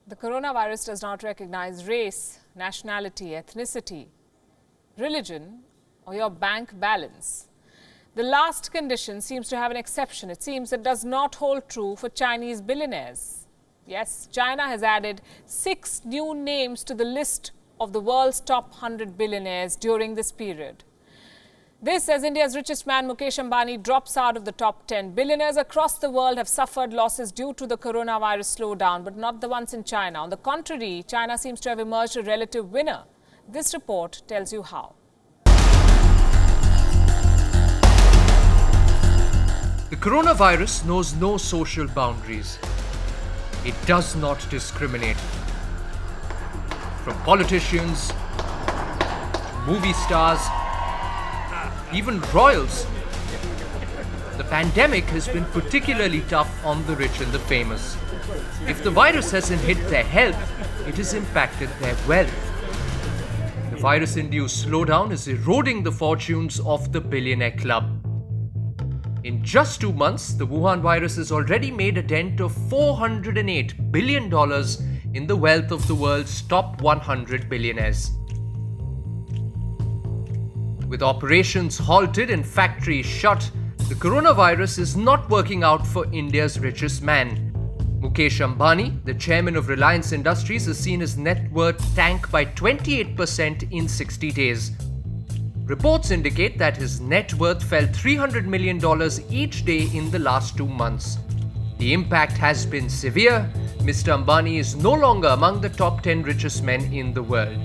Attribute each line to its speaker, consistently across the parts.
Speaker 1: The coronavirus does not recognize race, nationality, ethnicity, religion, or your bank balance. The last condition seems to have an exception. It seems it does not hold true for Chinese billionaires. Yes, China has added 6 new names to the list of the world's top 100 billionaires during this period. This as India's richest man Mukesh Ambani drops out of the top 10. Billionaires across the world have suffered losses due to the coronavirus slowdown, but not the ones in China. On the contrary, China seems to have emerged a relative winner. This report tells you how.
Speaker 2: The coronavirus knows no social boundaries. It does not discriminate. From politicians, to movie stars, even royals. The pandemic has been particularly tough on the rich and the famous. If the virus hasn't hit their health, it has impacted their wealth. The virus-induced slowdown is eroding the fortunes of the billionaire club. In just 2 months, the Wuhan virus has already made a dent of $408 billion in the wealth of the world's top 100 billionaires. With operations halted and factories shut, the coronavirus is not working out for India's richest man. Mukesh Ambani, the chairman of Reliance Industries, has seen his net worth tank by 28% in 60 days. Reports indicate that his net worth fell $300 million each day in the last 2 months. The impact has been severe. Mr. Ambani is no longer among the top 10 richest men in the world.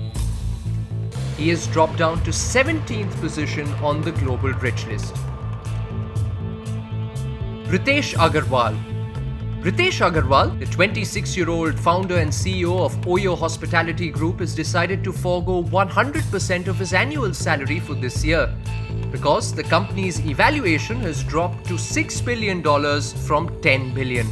Speaker 2: He has dropped down to 17th position on the global rich list. Ritesh Agarwal. Ritesh Agarwal, the 26-year-old founder and CEO of OYO Hospitality Group, has decided to forego 100% of his annual salary for this year because the company's evaluation has dropped to $6 billion from $10 billion.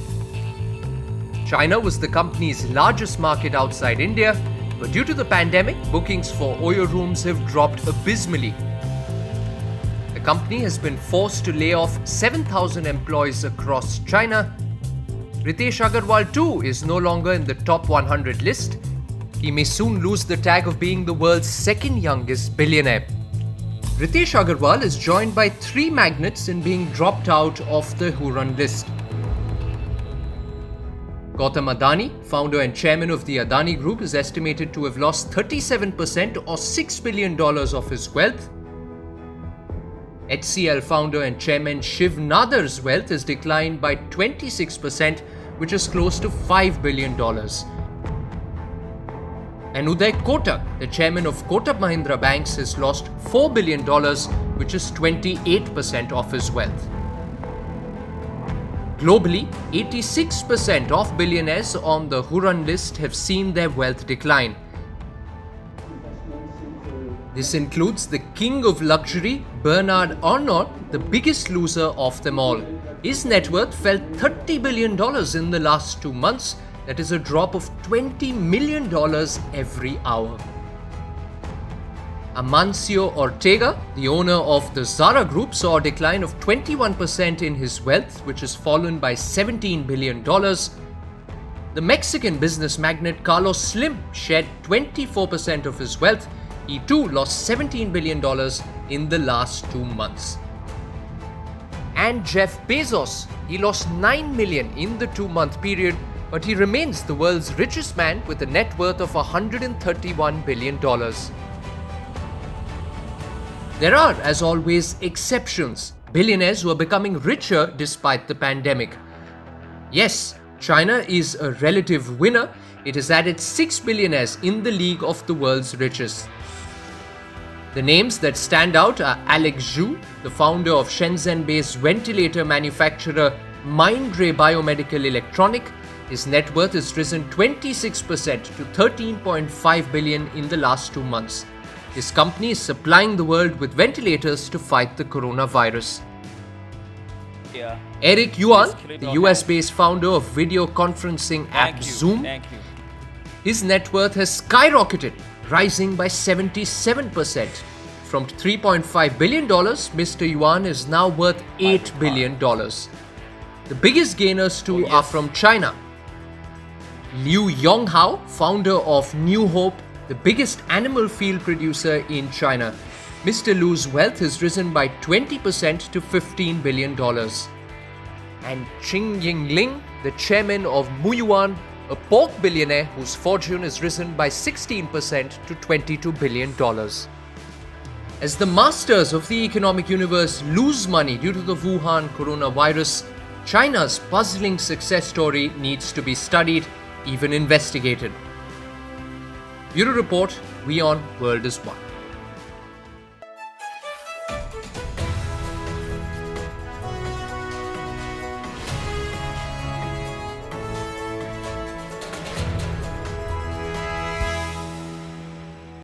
Speaker 2: China was the company's largest market outside India, but due to the pandemic, bookings for OYO rooms have dropped abysmally. The company has been forced to lay off 7,000 employees across China. Ritesh Agarwal too is no longer in the top 100 list. He may soon lose the tag of being the world's second youngest billionaire. Ritesh Agarwal is joined by 3 magnates in being dropped out of the Hurun list. GAUTAM Adani, founder and chairman of the ADANI Group, is estimated to have lost 37% or $6 billion of his wealth. HCL founder and chairman SHIV NADAR's wealth has declined by 26%, which is close to $5 billion. And UDAY KOTAK, the chairman of MAHINDRA banks, has lost $4 billion, which is 28% of his wealth. Globally, 86% of billionaires on the Hurun list have seen their wealth decline. This includes the king of luxury, Bernard Arnault, the biggest loser of them all. His net worth fell $30 billion in the last 2 months. That is a drop of $20 million every hour. AMANCIO ORTEGA, the owner of the ZARA group, saw a decline of 21% in his wealth, which has fallen by $17 billion. The Mexican business magnate Carlos Slim shed 24% of his wealth. He too lost $17 billion in the last 2 months. And Jeff Bezos, he lost $9 million in the 2-month period, but he remains the world's richest man with a net worth of $131 billion. There are, as always, exceptions. Billionaires who are becoming richer despite the pandemic. Yes, China is a relative winner. It has added 6 billionaires in the league of the world's richest. The names that stand out are Alex Zhu, the founder of Shenzhen-based ventilator manufacturer MAHINDRA Biomedical Electronic. His net worth has risen 26% to $13.5 billion in the last 2 months. His company is supplying the world with ventilators to fight the coronavirus. Eric Yuan, the US-based founder of video conferencing app Zoom, his net worth has skyrocketed, rising by 77%. From $3.5 billion, Mr. Yuan is now worth $8 billion. The biggest gainers too are from China. Liu Yonghao, founder of New Hope, the biggest animal feed producer in China. Mr. Liu's wealth has risen by 20% to $15 billion. And Qing Yingling, the chairman of MUYUAN, a pork billionaire whose fortune has risen by 16% to $22 billion. As the masters of the economic universe lose money due to the Wuhan coronavirus, China's puzzling success story needs to be studied, even investigated. Bureau Report, WION World is One.